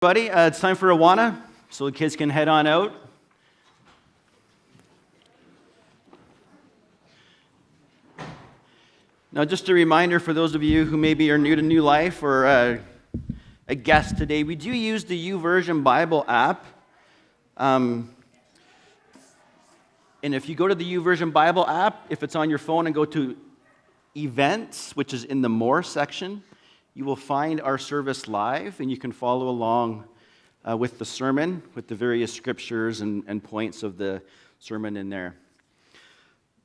Buddy, it's time for Awana, so the kids can head on out. Now, just a reminder for those of you who maybe are new to New Life or a guest today, we do use the YouVersion Bible app. And if you go to the YouVersion Bible app, if it's on your phone and go to Events, which is in the More section, you will find our service live, and you can follow along with the sermon, with the various scriptures and points of the sermon in there.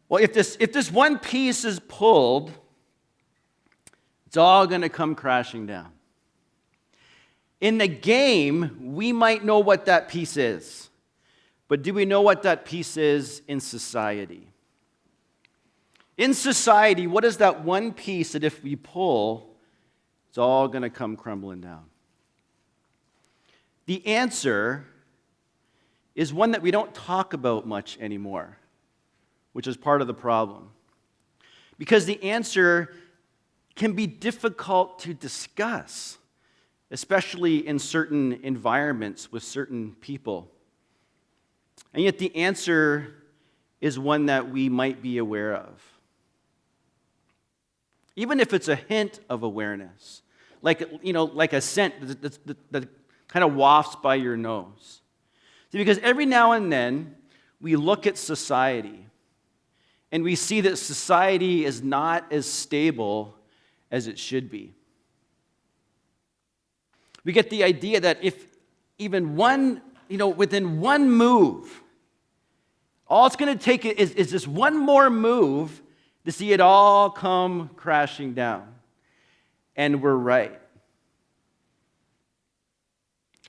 Well, if this one piece is pulled, it's all going to come crashing down. In the game, we might know what that piece is, but do we know what that piece is in society? In society, what is that one piece that if we pull, it's all going to come crumbling down? The answer is one that we don't talk about much anymore, which is part of the problem. Because the answer can be difficult to discuss, especially in certain environments with certain people. And yet the answer is one that we might be aware of. Even if it's a hint of awareness. Like a scent that kind of wafts by your nose. See, because every now and then, we look at society, and we see that society is not as stable as it should be. We get the idea that if even within one move, all it's going to take is just one more move to see it all come crashing down. And we're right.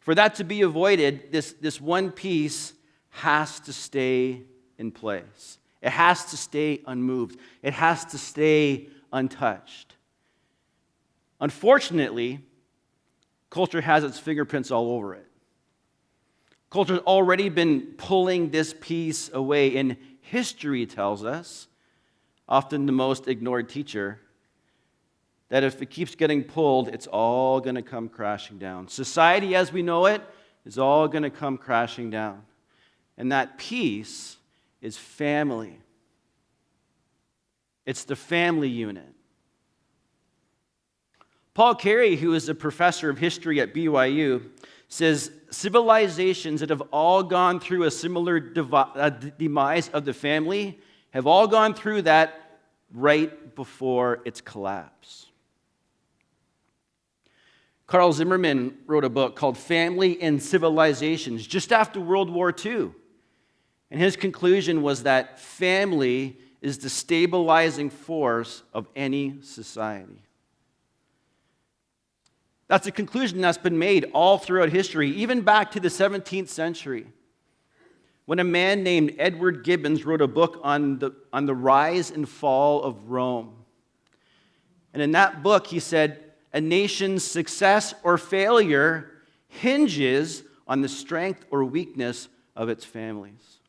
For that to be avoided, this one piece has to stay in place. It has to stay unmoved. It has to stay untouched. Unfortunately, culture has its fingerprints all over it. Culture's already been pulling this piece away, and history tells us, often the most ignored teacher, that if it keeps getting pulled, it's all going to come crashing down. Society as we know it is all going to come crashing down. And that piece is family. It's the family unit. Paul Carey, who is a professor of history at BYU, says civilizations that have all gone through a similar demise of the family have all gone through that right before its collapse. Carl Zimmerman wrote a book called Family and Civilizations just after World War II. And his conclusion was that family is the stabilizing force of any society. That's a conclusion that's been made all throughout history, even back to the 17th century, when a man named Edward Gibbons wrote a book on the rise and fall of Rome. And in that book, he said, a nation's success or failure hinges on the strength or weakness of its families.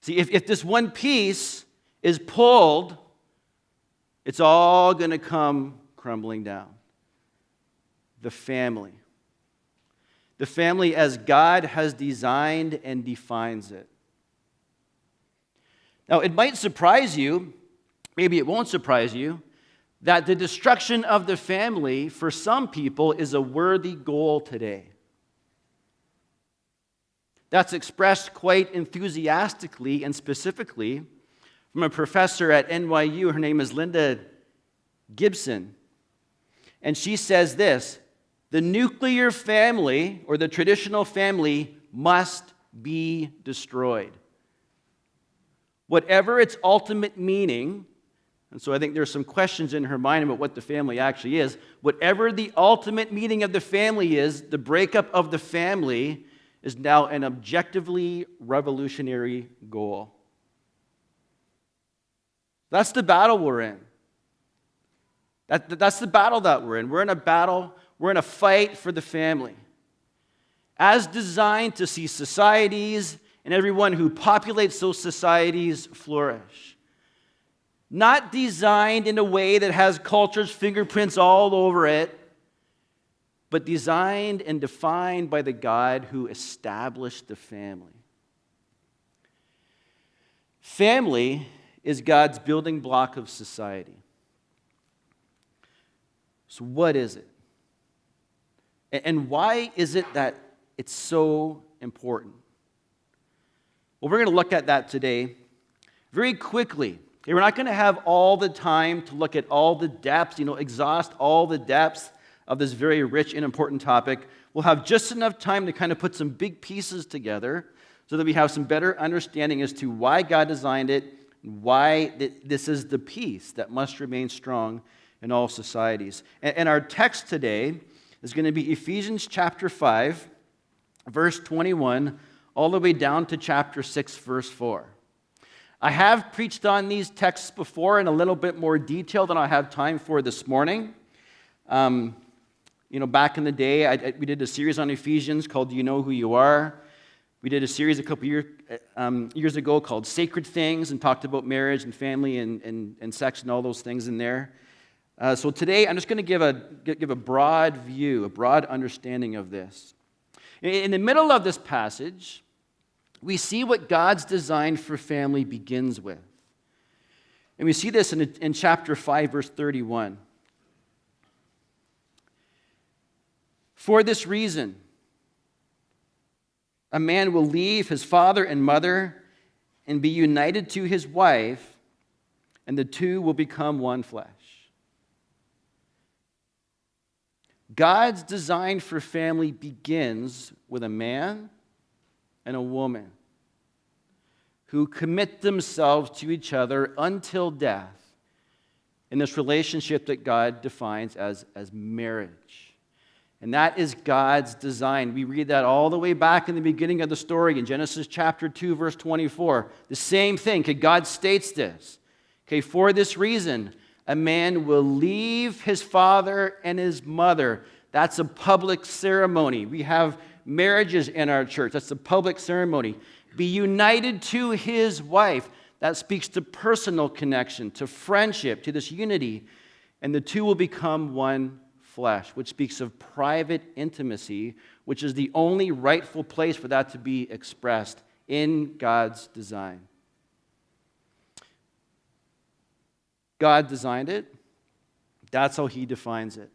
See, if this one piece is pulled, it's all going to come crumbling down. The family. The family as God has designed and defines it. Now, it might surprise you, maybe it won't surprise you, that the destruction of the family for some people is a worthy goal today. That's expressed quite enthusiastically and specifically from a professor at NYU. Her name is Linda Gibson. And she says this: the nuclear family, or the traditional family, must be destroyed. Whatever its ultimate meaning, and so I think there's some questions in her mind about what the family actually is. Whatever the ultimate meaning of the family is, the breakup of the family is now an objectively revolutionary goal. That's the battle we're in. That's the battle that we're in. We're in a battle, we're in a fight for the family. As designed to see societies and everyone who populates those societies flourish. Not designed in a way that has culture's fingerprints all over it, but designed and defined by the God who established the family. Family is God's building block of society. So what is it? And why is it that it's so important? Well, we're going to look at that today very quickly. Okay, we're not going to have all the time to look at all the depths, exhaust all the depths of this very rich and important topic. We'll have just enough time to kind of put some big pieces together so that we have some better understanding as to why God designed it, and why this is the piece that must remain strong in all societies. And our text today is going to be Ephesians Chapter 5, verse 21, all the way down to Chapter 6, verse 4. I have preached on these texts before in a little bit more detail than I have time for this morning. Back in the day, we did a series on Ephesians called Do You Know Who You Are? We did a series a couple years ago called Sacred Things and talked about marriage and family and sex and all those things in there. So today, I'm just going to give a broad view, a broad understanding of this. In the middle of this passage, we see what God's design for family begins with. And we see this in chapter 5, verse 31. For this reason, a man will leave his father and mother and be united to his wife, and the two will become one flesh. God's design for family begins with a man and a woman who commit themselves to each other until death in this relationship that God defines as marriage. And that is God's design. We read that all the way back in the beginning of the story in Genesis chapter 2, verse 24. The same thing. Okay, God states this. Okay, for this reason, a man will leave his father and his mother. That's a public ceremony. We have marriages in our church. That's a public ceremony. Be united to his wife. That speaks to personal connection, to friendship, to this unity. And the two will become one flesh, which speaks of private intimacy, which is the only rightful place for that to be expressed in God's design. God designed it. That's how he defines it.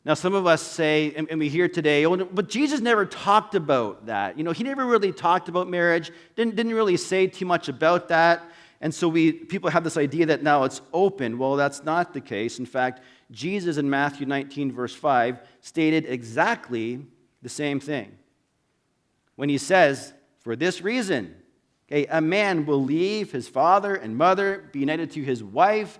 Now, some of us say, and we hear today, oh, but Jesus never talked about that. He never really talked about marriage, didn't really say too much about that. And so people have this idea that now it's open. Well, that's not the case. In fact, Jesus in Matthew 19, verse 5, stated exactly the same thing. When he says, for this reason, a man will leave his father and mother, be united to his wife,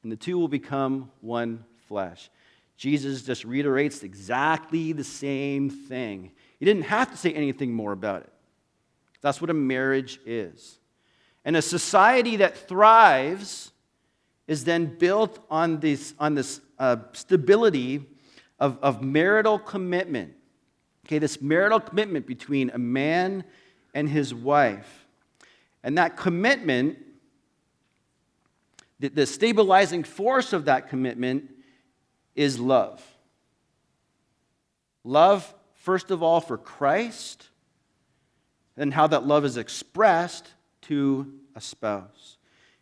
and the two will become one flesh. Jesus just reiterates exactly the same thing. He didn't have to say anything more about it. That's what a marriage is. And a society that thrives is then built on this stability of marital commitment. Okay, this marital commitment between a man and his wife. And that commitment, the stabilizing force of that commitment is love. Love, first of all, for Christ, and how that love is expressed to a spouse.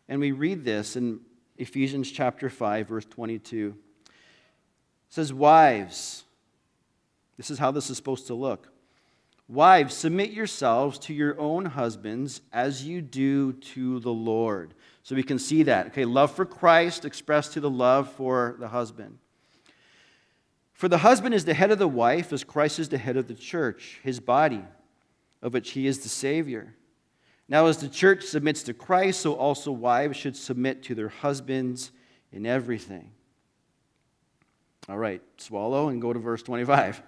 And we read this in Ephesians chapter 5, verse 22. It says, wives, this is how this is supposed to look. Wives, submit yourselves to your own husbands as you do to the Lord. So we can see that. Okay, love for Christ expressed to the love for the husband. For the husband is the head of the wife, as Christ is the head of the church, his body, of which he is the Savior. Now, as the church submits to Christ, so also wives should submit to their husbands in everything. All right, swallow and go to verse 25.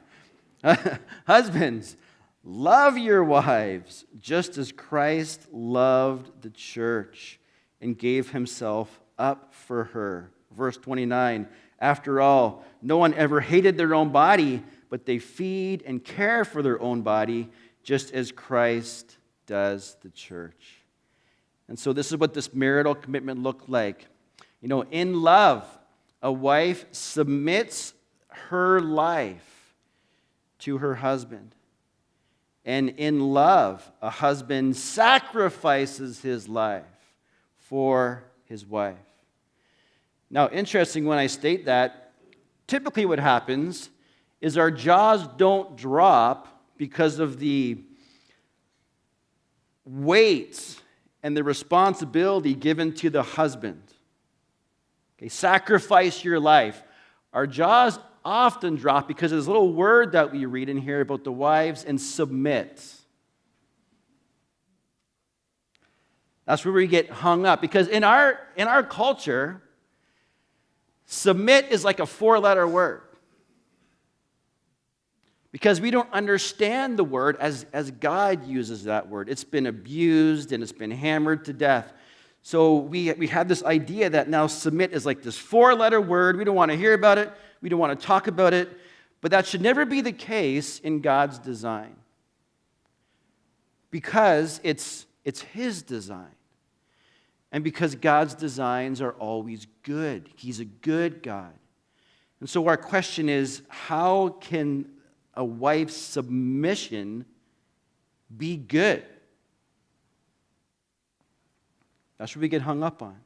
Husbands, love your wives, just as Christ loved the church and gave himself up for her. Verse 29, after all, no one ever hated their own body, but they feed and care for their own body, just as Christ does the church. And so this is what this marital commitment looked like. In love, a wife submits her life to her husband. And in love, a husband sacrifices his life for his wife. Now, interesting when I state that, typically what happens is our jaws don't drop because of the weight and the responsibility given to the husband. Okay, sacrifice your life. Our jaws often drop because of this little word that we read in here about the wives and submit. That's where we get hung up, because in our culture, submit is like a 4-letter word. Because we don't understand the word as God uses that word. It's been abused and it's been hammered to death. So we have this idea that now submit is like this 4-letter word. We don't want to hear about it. We don't want to talk about it. But that should never be the case in God's design. Because it's His design. And because God's designs are always good. He's a good God. And so our question is, how can a wife's submission be good? That's what we get hung up on.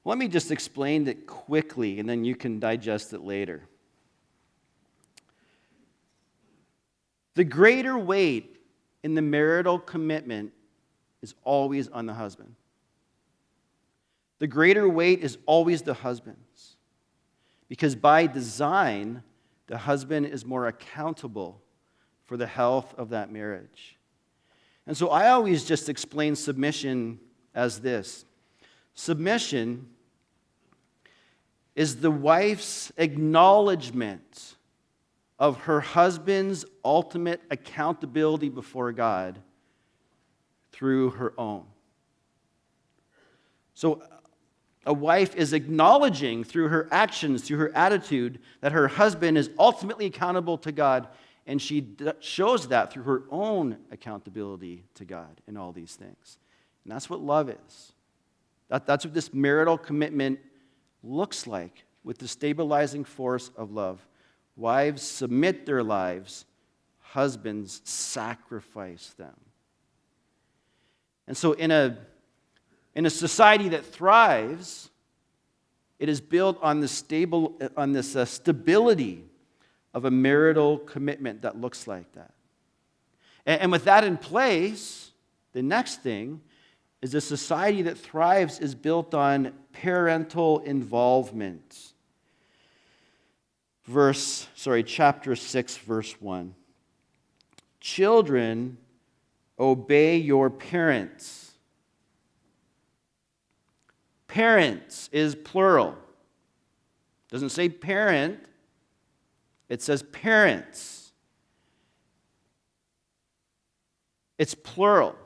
Let me just explain it quickly, and then you can digest it later. The greater weight in the marital commitment is always on the husband. The greater weight is always the husband's. Because by design, the husband is more accountable for the health of that marriage. And so I always just explain submission as this. Submission is the wife's acknowledgement of her husband's ultimate accountability before God through her own. So a wife is acknowledging through her actions, through her attitude, that her husband is ultimately accountable to God, and she shows that through her own accountability to God in all these things. And that's what love is. That's what this marital commitment looks like with the stabilizing force of love. Wives submit their lives, husbands sacrifice them. And so in a society that thrives, it is built on this stability of a marital commitment that looks like that. And with that in place, the next thing is a society that thrives is built on parental involvement. Chapter 6, verse 1. Children, obey your parents. Parents is plural. Doesn't say parent, it says parents. It's plural.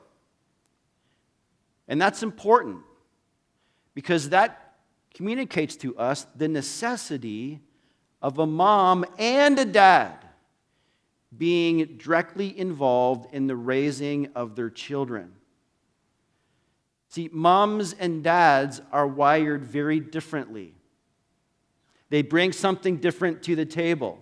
And that's important because that communicates to us the necessity of a mom and a dad being directly involved in the raising of their children. See, moms and dads are wired very differently. They bring something different to the table.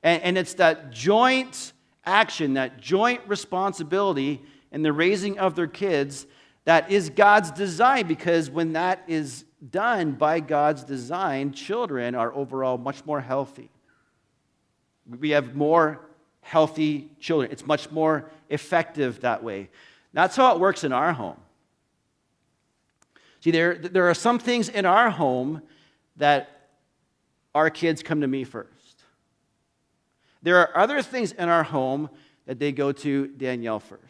And it's that joint action, that joint responsibility in the raising of their kids that is God's design, because when that is done by God's design, children are overall much more healthy. We have more healthy children. It's much more effective that way. That's how it works in our home. See, there are some things in our home that our kids come to me first. There are other things in our home that they go to Danielle first.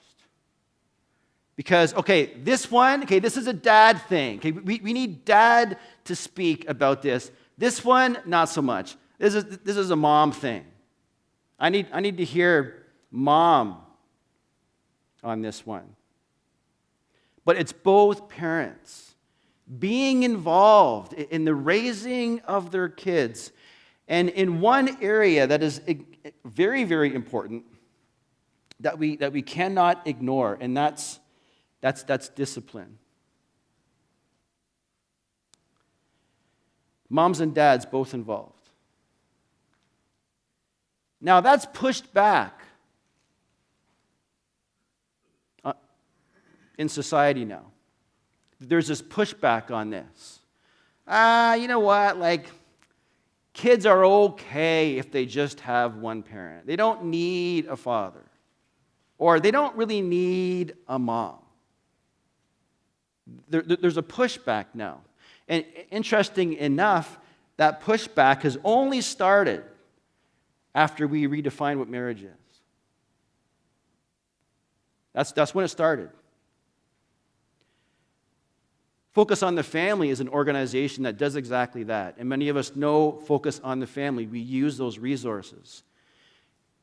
Because, this is a dad thing. Okay, we need dad to speak about this. This one, not so much. This is a mom thing. I need to hear mom on this one. But it's both parents being involved in the raising of their kids. And in one area that is very, very important that we cannot ignore, and that's discipline. Moms and dads both involved. Now, that's pushed back in society now. There's this pushback on this. You know what? Like, kids are okay if they just have one parent. They don't need a father. Or they don't really need a mom. There's a pushback now. And interesting enough, that pushback has only started after we redefine what marriage is. That's when it started. Focus on the Family is an organization that does exactly that. And many of us know Focus on the Family. We use those resources.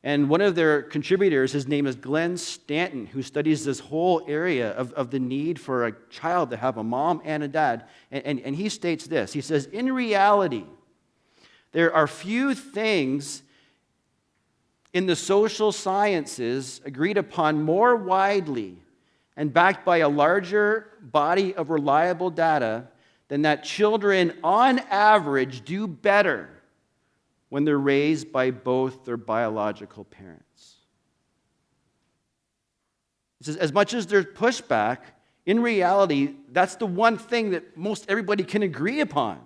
And one of their contributors, his name is Glenn Stanton, who studies this whole area of the need for a child to have a mom and a dad. And he states this. He says, in reality, there are few things in the social sciences agreed upon more widely and backed by a larger body of reliable data than that children, on average, do better when they're raised by both their biological parents. He says, as much as there's pushback, in reality, that's the one thing that most everybody can agree upon,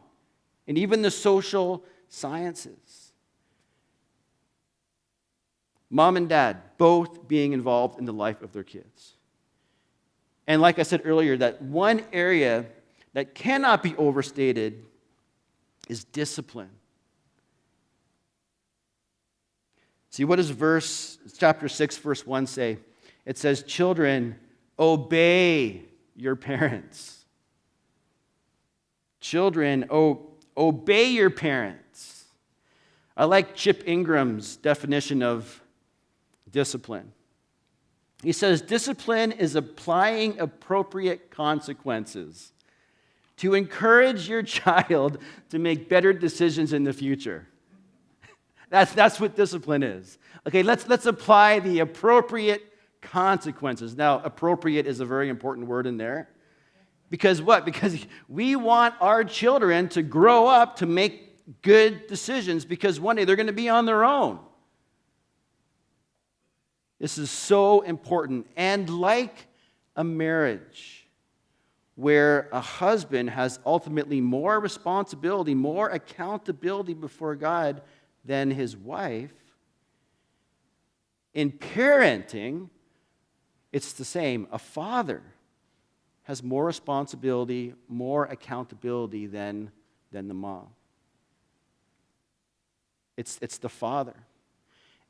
and even the social sciences. Mom and dad both being involved in the life of their kids. And like I said earlier, that one area that cannot be overstated is discipline. See, what does chapter 6, verse 1 say? It says, children, obey your parents. Children, obey your parents. I like Chip Ingram's definition of discipline. He says, discipline is applying appropriate consequences to encourage your child to make better decisions in the future. That's what discipline is. Okay, let's apply the appropriate consequences. Now, appropriate is a very important word in there. Because what? Because we want our children to grow up to make good decisions because one day they're going to be on their own. This is so important. And like a marriage where a husband has ultimately more responsibility, more accountability before God than his wife, in parenting, it's the same. A father has more responsibility, more accountability than the mom. It's the father.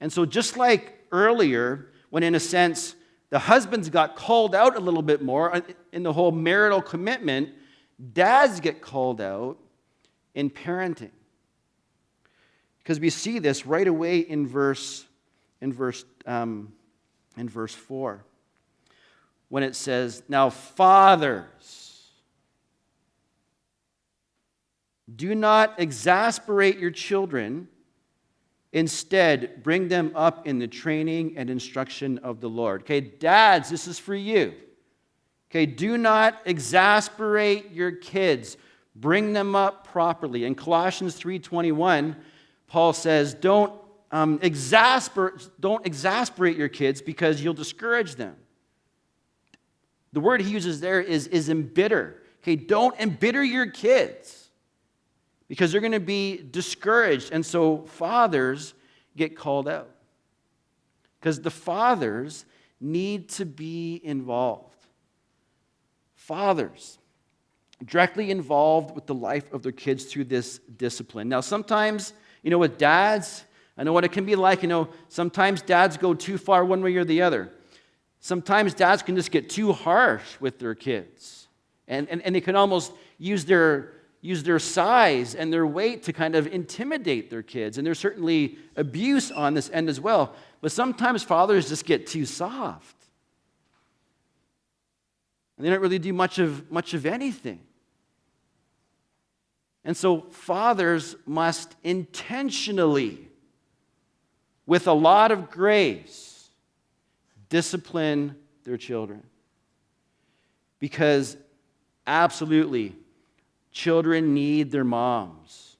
And so just like earlier, when in a sense the husbands got called out a little bit more in the whole marital commitment, dads get called out in parenting. Because we see this right away in verse 4, when it says, now fathers, do not exasperate your children. Instead, bring them up in the training and instruction of the Lord. Okay, dads, this is for you. Okay, do not exasperate your kids. Bring them up properly. In Colossians 3:21, Paul says, don't exasperate your kids because you'll discourage them. The word he uses there is embitter. Okay, don't embitter your kids because they're going to be discouraged. And so fathers get called out because the fathers need to be involved. Fathers directly involved with the life of their kids through this discipline. Now, sometimes, with dads, I know what it can be like. Sometimes dads go too far one way or the other. Sometimes dads can just get too harsh with their kids. And they can almost use their size and their weight to kind of intimidate their kids. And there's certainly abuse on this end as well. But sometimes fathers just get too soft. And they don't really do much of anything. And so fathers must intentionally, with a lot of grace, discipline their children. Because absolutely, children need their moms.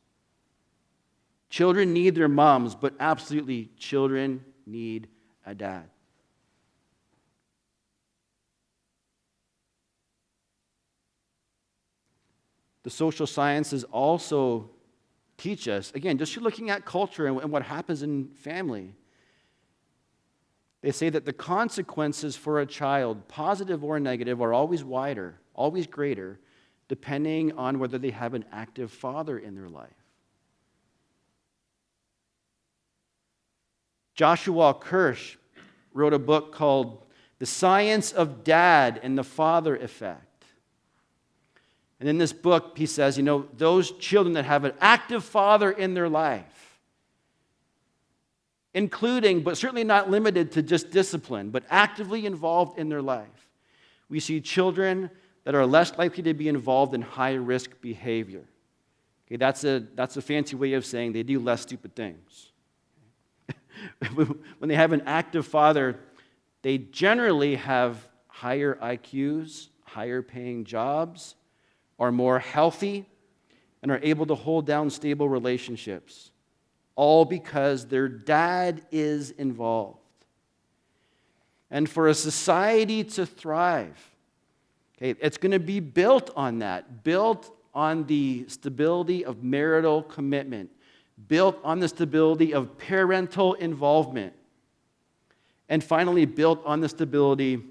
Children need their moms, but absolutely, children need a dad. The social sciences also teach us, again, just looking at culture and what happens in family. They say that the consequences for a child, positive or negative, are always wider, always greater, depending on whether they have an active father in their life. Joshua Kirsch wrote a book called The Science of Dad and the Father Effect. And in this book, he says, those children that have an active father in their life, including, but certainly not limited to just discipline, but actively involved in their life. We see children that are less likely to be involved in high-risk behavior. Okay, that's a fancy way of saying they do less stupid things. When they have an active father, they generally have higher IQs, higher paying jobs, are more healthy, and are able to hold down stable relationships, all because their dad is involved. And for a society to thrive, okay, it's going to be built on that, built on the stability of marital commitment, built on the stability of parental involvement, and finally built on the stability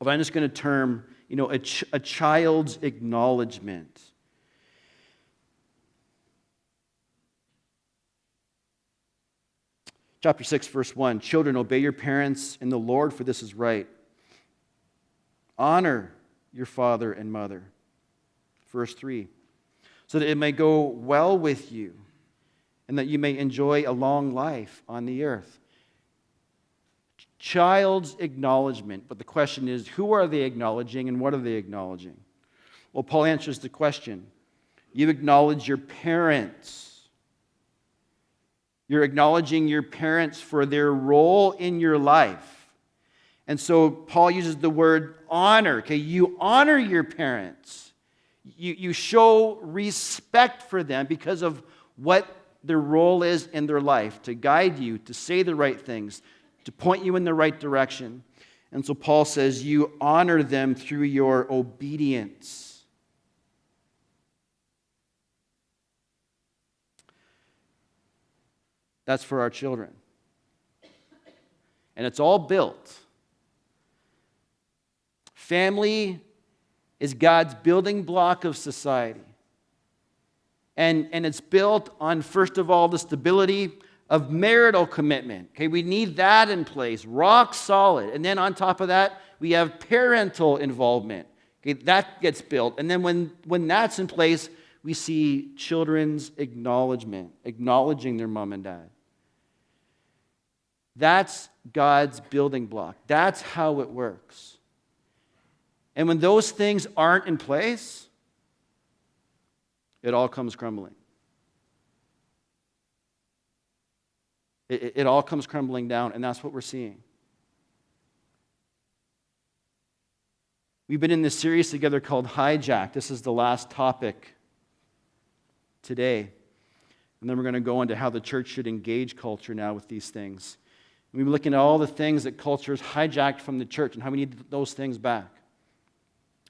of, I'm just going to term, a child's acknowledgement. Chapter 6, verse 1, children, obey your parents in the Lord, for this is right. Honor your father and mother. Verse 3, so that it may go well with you and that you may enjoy a long life on the earth. Child's acknowledgement, but the question is, who are they acknowledging and what are they acknowledging? Well, Paul answers the question. You acknowledge your parents. You're acknowledging your parents for their role in your life. And so Paul uses the word honor. Okay, you honor your parents. You show respect for them because of what their role is in their life, to guide you, to say the right things, to point you in the right direction. And so Paul says, you honor them through your obedience. That's for our children. And it's all built. Family is God's building block of society. And it's built on, first of all, the stability of marital commitment. Okay, we need that in place, rock solid. And then on top of that, we have parental involvement. Okay, that gets built. And then when that's in place, we see children's acknowledgement, acknowledging their mom and dad. That's God's building block. That's how it works. And when those things aren't in place, it all comes crumbling. It all comes crumbling down, and that's what we're seeing. We've been in this series together called Hijacked. This is the last topic today. And then we're going to go into how the church should engage culture now with these things. We've been looking at all the things that culture has hijacked from the church and how we need those things back.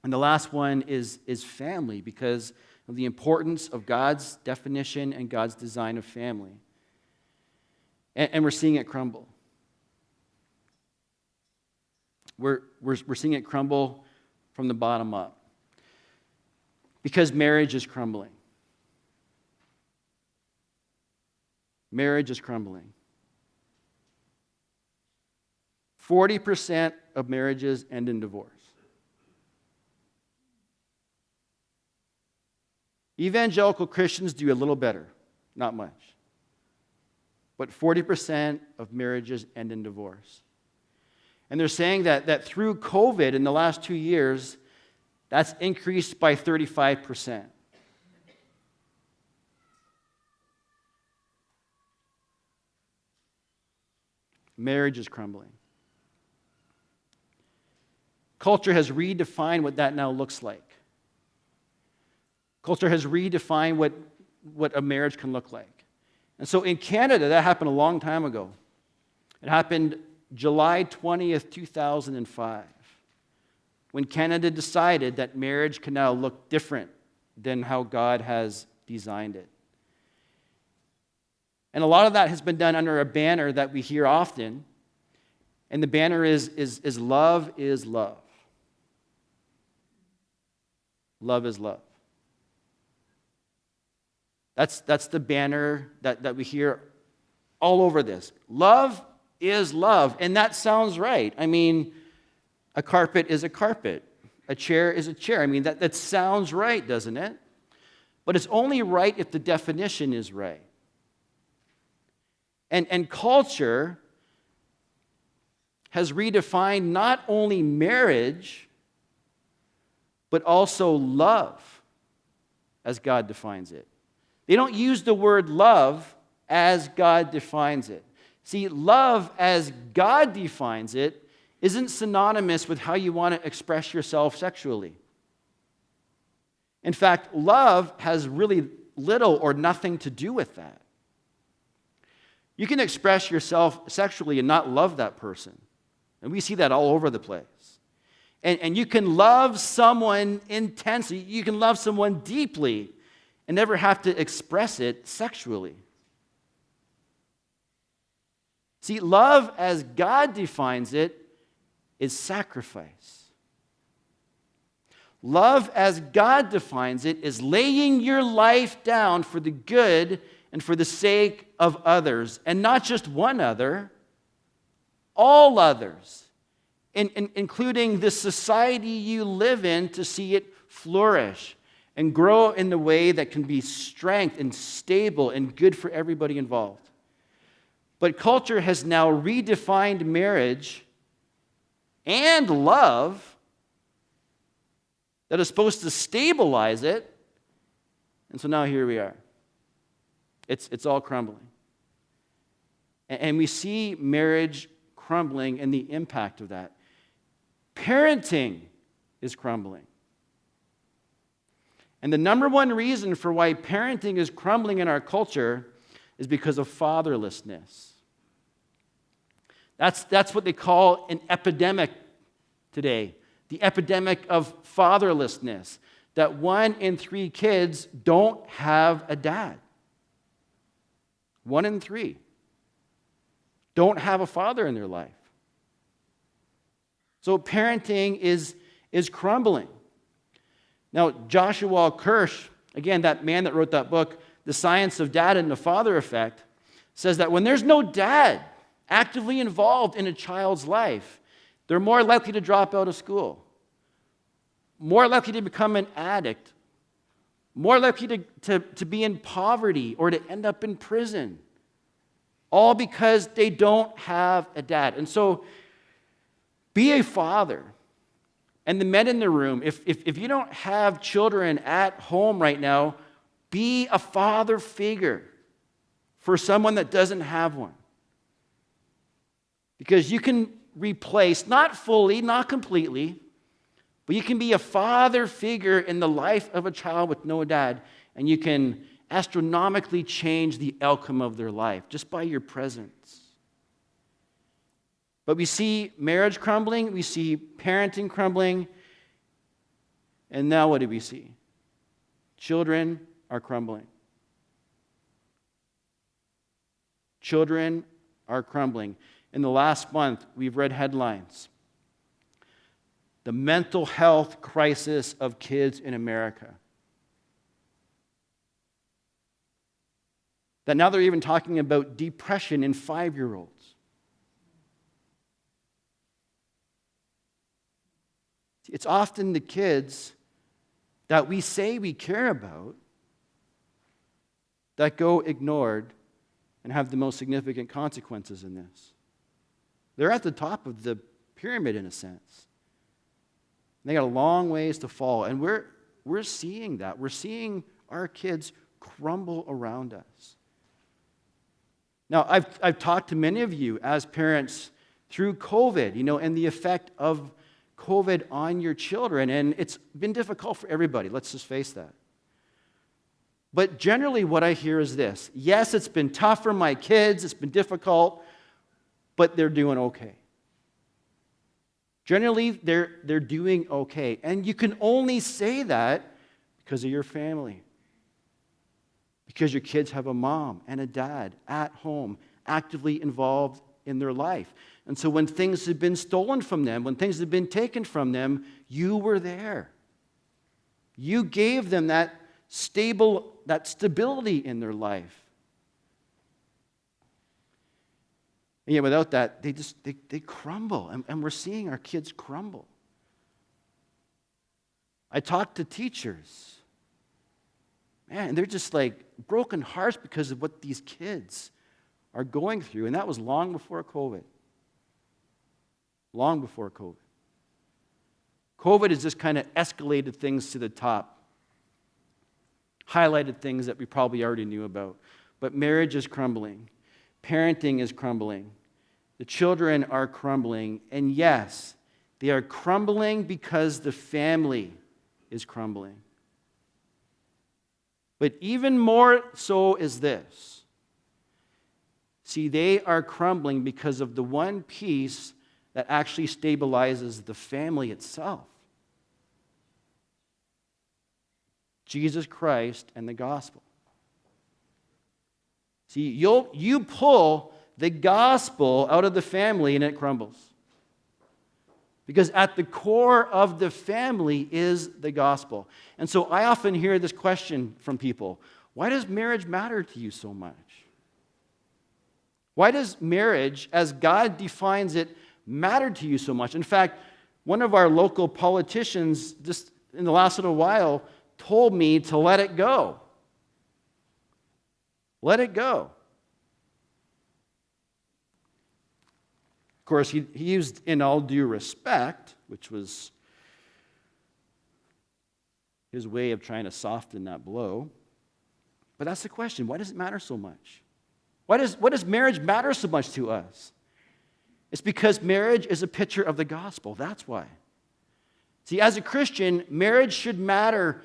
And the last one is family, because of the importance of God's definition and God's design of family. And we're seeing it crumble. We're seeing it crumble from the bottom up. Because marriage is crumbling. Marriage is crumbling. 40% of marriages end in divorce. Evangelical Christians do a little better, not much. But 40% of marriages end in divorce. And they're saying that through COVID in the last 2 years, that's increased by 35%. Marriage is crumbling. Culture has redefined what that now looks like. Culture has redefined what a marriage can look like. And so in Canada, that happened a long time ago. It happened July 20th, 2005, when Canada decided that marriage can now look different than how God has designed it. And a lot of that has been done under a banner that we hear often, and the banner is love is love. Love is love. That's the banner that we hear all over this. Love is love, and that sounds right. I mean, a carpet is a carpet. A chair is a chair. I mean, that sounds right, doesn't it? But it's only right if the definition is right. And culture has redefined not only marriage, but also love as God defines it. They don't use the word love as God defines it. See, love as God defines it isn't synonymous with how you want to express yourself sexually. In fact, love has really little or nothing to do with that. You can express yourself sexually and not love that person. And we see that all over the place. And you can love someone intensely, you can love someone deeply, and never have to express it sexually. See, love as God defines it is sacrifice. Love as God defines it is laying your life down for the good and for the sake of others. And not just one other, all others, including the society you live in, to see it flourish and grow in the way that can be strength and stable and good for everybody involved. But culture has now redefined marriage and love that is supposed to stabilize it. And so now here we are. It's all crumbling. And we see marriage crumbling and the impact of that. Parenting is crumbling. And the number one reason for why parenting is crumbling in our culture is because of fatherlessness. That's what they call an epidemic today. The epidemic of fatherlessness. That 1 in 3 kids don't have a dad. 1 in 3 don't have a father in their life. So parenting is crumbling. Now, Joshua Kirsch, again, that man that wrote that book, The Science of Dad and the Father Effect, says that when there's no dad actively involved in a child's life, they're more likely to drop out of school, more likely to become an addict, more likely to be in poverty or to end up in prison, all because they don't have a dad. And so, be a father. And the men in the room, if you don't have children at home right now, be a father figure for someone that doesn't have one. Because you can replace, not fully, not completely, but you can be a father figure in the life of a child with no dad, and you can astronomically change the outcome of their life just by your presence. But we see marriage crumbling, we see parenting crumbling, and now what do we see? Children are crumbling. Children are crumbling. In the last month, we've read headlines. The mental health crisis of kids in America. That now they're even talking about depression in 5-year-olds. It's often the kids that we say we care about that go ignored and have the most significant consequences in this. They're at the top of the pyramid in a sense. They got a long ways to fall, and we're seeing that. We're seeing our kids crumble around us. Now, I've talked to many of you as parents through COVID, and the effect of COVID on your children, and it's been difficult for everybody. Let's just face that. But generally what I hear is this. Yes, it's been tough for my kids, it's been difficult, but they're doing okay. Generally, they're doing okay. And you can only say that because of your family. Because your kids have a mom and a dad at home, actively involved in their life. And so when things have been stolen from them, when things have been taken from them, you were there. You gave them that stability in their life. And yet without that, they crumble. And we're seeing our kids crumble. I talk to teachers. Man, they're just like broken hearts because of what these kids are going through. And that was long before COVID. Long before COVID. COVID has just kind of escalated things to the top. Highlighted things that we probably already knew about. But marriage is crumbling. Parenting is crumbling. The children are crumbling. And yes, they are crumbling because the family is crumbling. But even more so is this. See, they are crumbling because of the one piece that actually stabilizes the family itself. Jesus Christ and the gospel. See, you pull the gospel out of the family and it crumbles. Because at the core of the family is the gospel. And so I often hear this question from people. Why does marriage matter to you so much? Why does marriage, as God defines it, matter to you so much? In fact, one of our local politicians, just in the last little while, told me to let it go. Let it go. Of course, he used "in all due respect," which was his way of trying to soften that blow. But that's the question. Why does it matter so much? What does marriage matter so much to us? It's because marriage is a picture of the gospel. That's why. See, as a Christian, marriage should matter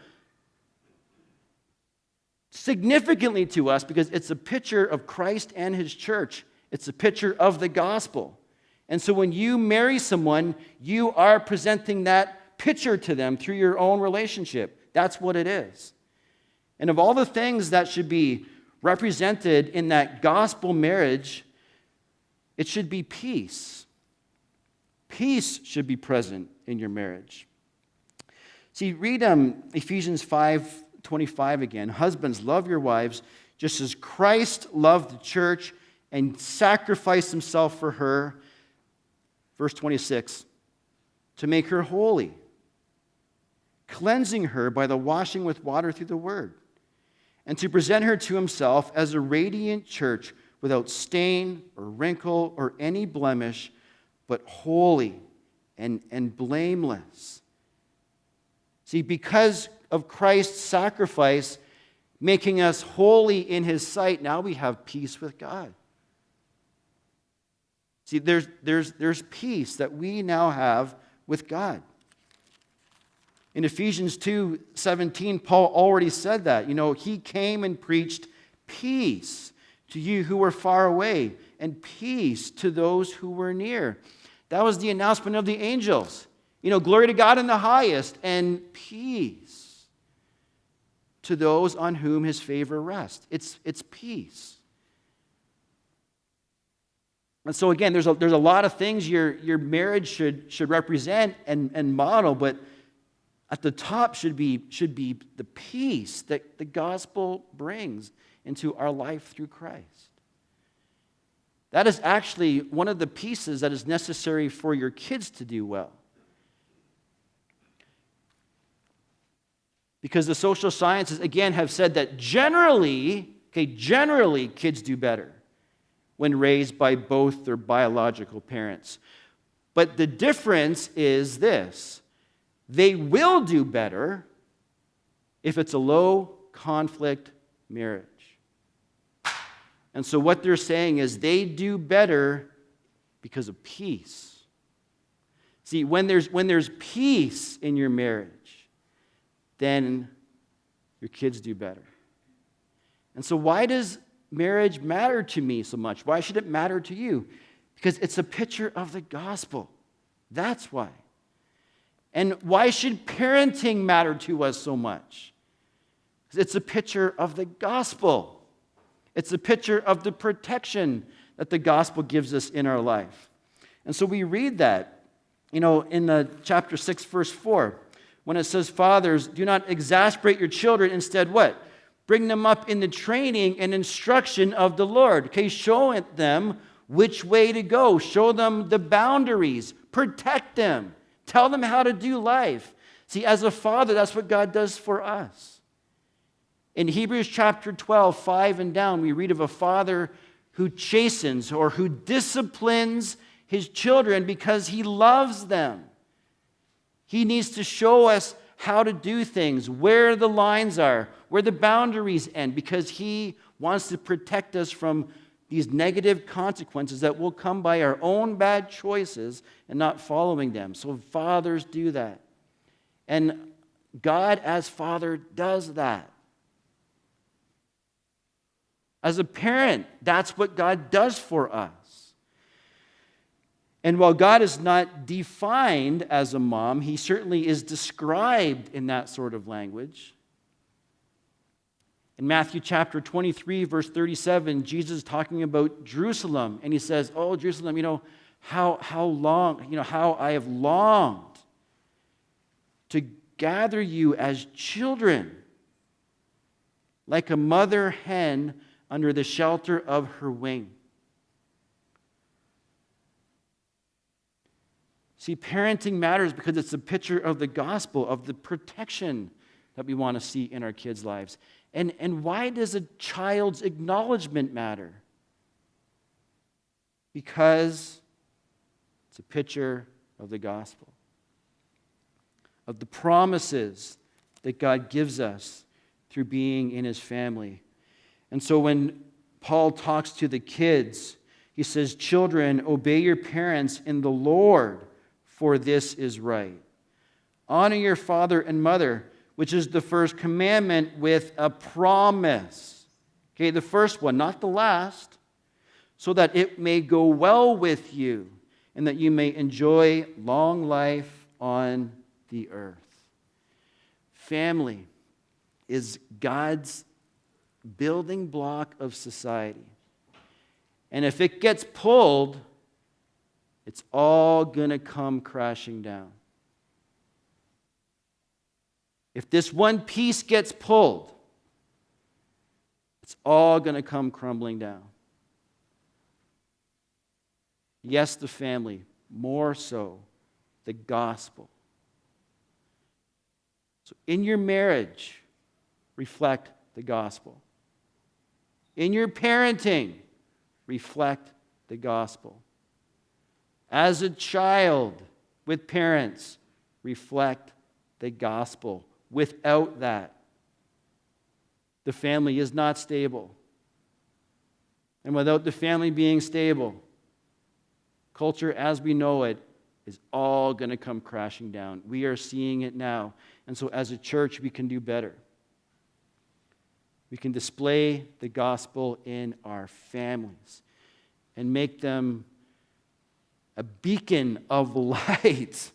significantly to us because it's a picture of Christ and his church. It's a picture of the gospel. And so when you marry someone, you are presenting that picture to them through your own relationship. That's what it is. And of all the things that should be represented in that gospel marriage, it should be peace. Peace should be present in your marriage. See, read Ephesians 5:25 again. Husbands, love your wives just as Christ loved the church and sacrificed himself for her. Verse 26, to make her holy, cleansing her by the washing with water through the word, and to present her to himself as a radiant church without stain or wrinkle or any blemish, but holy and blameless. See, because of Christ's sacrifice, making us holy in his sight, now we have peace with God. See, there's peace that we now have with God. In Ephesians 2:17, Paul already said that. He came and preached peace to you who were far away and peace to those who were near. That was the announcement of the angels. Glory to God in the highest and peace to those on whom his favor rests. It's peace. And so again, there's a lot of things your marriage should represent and model, but at the top should be the peace that the gospel brings into our life through Christ. That is actually one of the pieces that is necessary for your kids to do well. Because the social sciences, again, have said that generally, kids do better when raised by both their biological parents. But the difference is this. They will do better if it's a low-conflict marriage. And so what they're saying is they do better because of peace. See, when there's peace in your marriage, then your kids do better. And so why does marriage matter to me so much? Why should it matter to you? Because it's a picture of the gospel. That's why. And why should parenting matter to us so much? Because it's a picture of the gospel. It's a picture of the protection that the gospel gives us in our life. And so we read that, in chapter 6, verse 4, when it says, "Fathers, do not exasperate your children. Instead, what? Bring them up in the training and instruction of the Lord." Okay, show them which way to go. Show them the boundaries. Protect them. Tell them how to do life. See, as a father, that's what God does for us. In Hebrews chapter 12, 5 and down, we read of a father who chastens or who disciplines his children because he loves them. He needs to show us how to do things, where the lines are, where the boundaries end, because he wants to protect us from these negative consequences that will come by our own bad choices and not following them. So fathers do that. And God as Father does that. As a parent, that's what God does for us. And while God is not defined as a mom, he certainly is described in that sort of language. In Matthew chapter 23, verse 37, Jesus is talking about Jerusalem. And he says, "Oh, Jerusalem, how I have longed to gather you as children, like a mother hen under the shelter of her wing." See, parenting matters because it's a picture of the gospel, of the protection that we want to see in our kids' lives. And why does a child's acknowledgement matter? Because it's a picture of the gospel, of the promises that God gives us through being in his family. And so when Paul talks to the kids, he says, "Children, obey your parents in the Lord, for this is right. Honor your father and mother, which is the first commandment with a promise." Okay, the first one, not the last. "So that it may go well with you, and that you may enjoy long life on the earth." Family is God's building block of society. And if it gets pulled, it's all going to come crashing down. If this one piece gets pulled, it's all going to come crumbling down. Yes, the family, more so, the gospel. So in your marriage, reflect the gospel. In your parenting, reflect the gospel. As a child with parents, reflect the gospel. Without that, the family is not stable. And without the family being stable, culture as we know it is all going to come crashing down. We are seeing it now. And so as a church, we can do better. We can display the gospel in our families and make them a beacon of light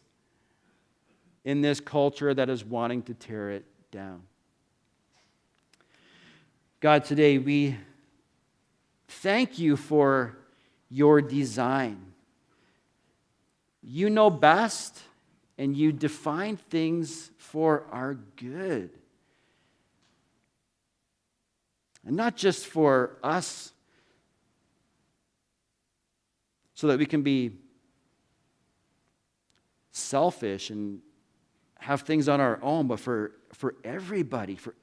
in this culture that is wanting to tear it down. God, today we thank you for your design. You know best, and you define things for our good. And not just for us, so that we can be selfish and have things on our own, but for everybody, for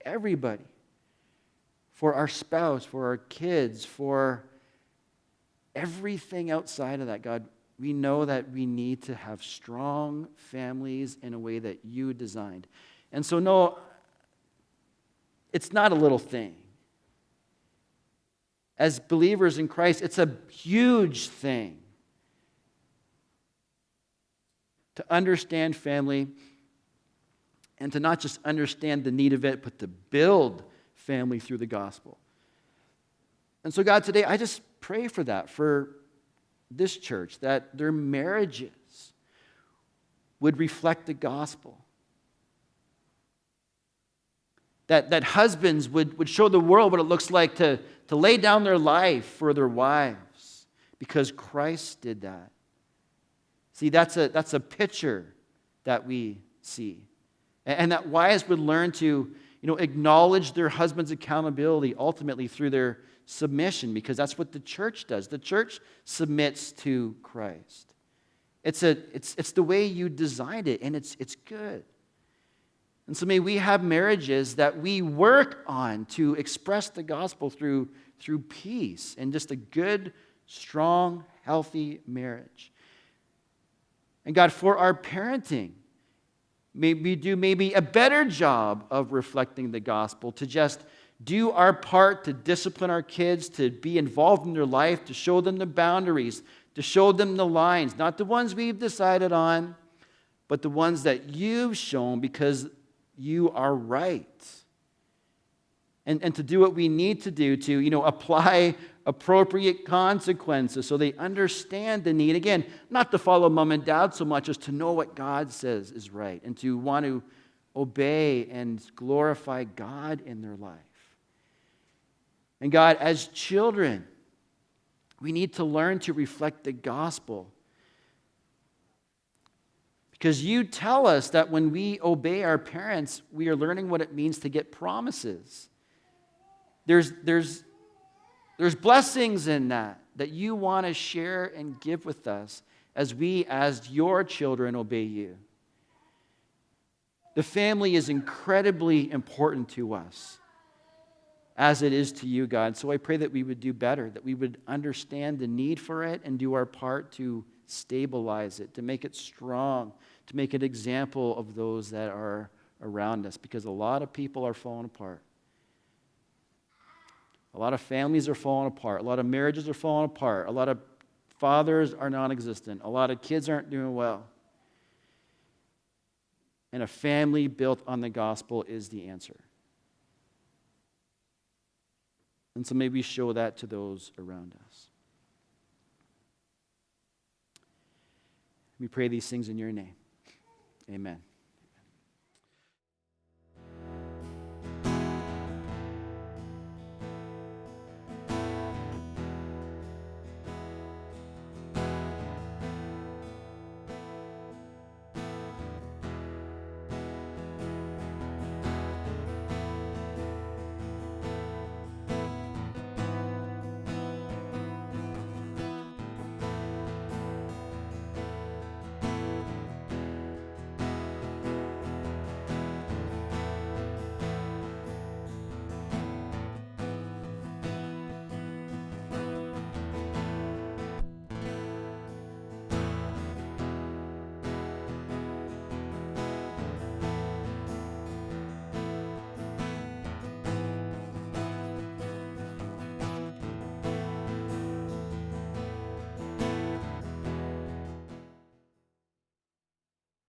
our spouse, for our kids, for everything outside of that. God, we know that we need to have strong families in a way that you designed. And so, no, it's not a little thing. As believers in Christ, it's a huge thing to understand family and to not just understand the need of it, but to build family through the gospel. And so, God, today I just pray for that, for this church, that their marriages would reflect the gospel. That husbands would show the world what it looks like to lay down their life for their wives, because Christ did that. See, that's a picture that we see. And that wives would learn to acknowledge their husband's accountability ultimately through their submission, because that's what the church does. The church submits to Christ. It's the way you designed it, and it's good. And so may we have marriages that we work on to express the gospel through peace and just a good, strong, healthy marriage. And God, for our parenting, may we do maybe a better job of reflecting the gospel, to just do our part to discipline our kids, to be involved in their life, to show them the boundaries, to show them the lines, not the ones we've decided on, but the ones that you've shown because you are right. And to do what we need to do to, apply appropriate consequences so they understand the need. Again, not to follow mom and dad so much as to know what God says is right and to want to obey and glorify God in their life. And God, as children, we need to learn to reflect the gospel. Because you tell us that when we obey our parents, we are learning what it means to get promises. There's blessings in that you want to share and give with us as we, as your children, obey you. The family is incredibly important to us, as it is to you, God. So I pray that we would do better, that we would understand the need for it and do our part to stabilize it, to make it strong, to make an example of those that are around us, because a lot of people are falling apart. A lot of families are falling apart. A lot of marriages are falling apart. A lot of fathers are non-existent. A lot of kids aren't doing well. And a family built on the gospel is the answer. And so maybe show that to those around us. We pray these things in your name. Amen.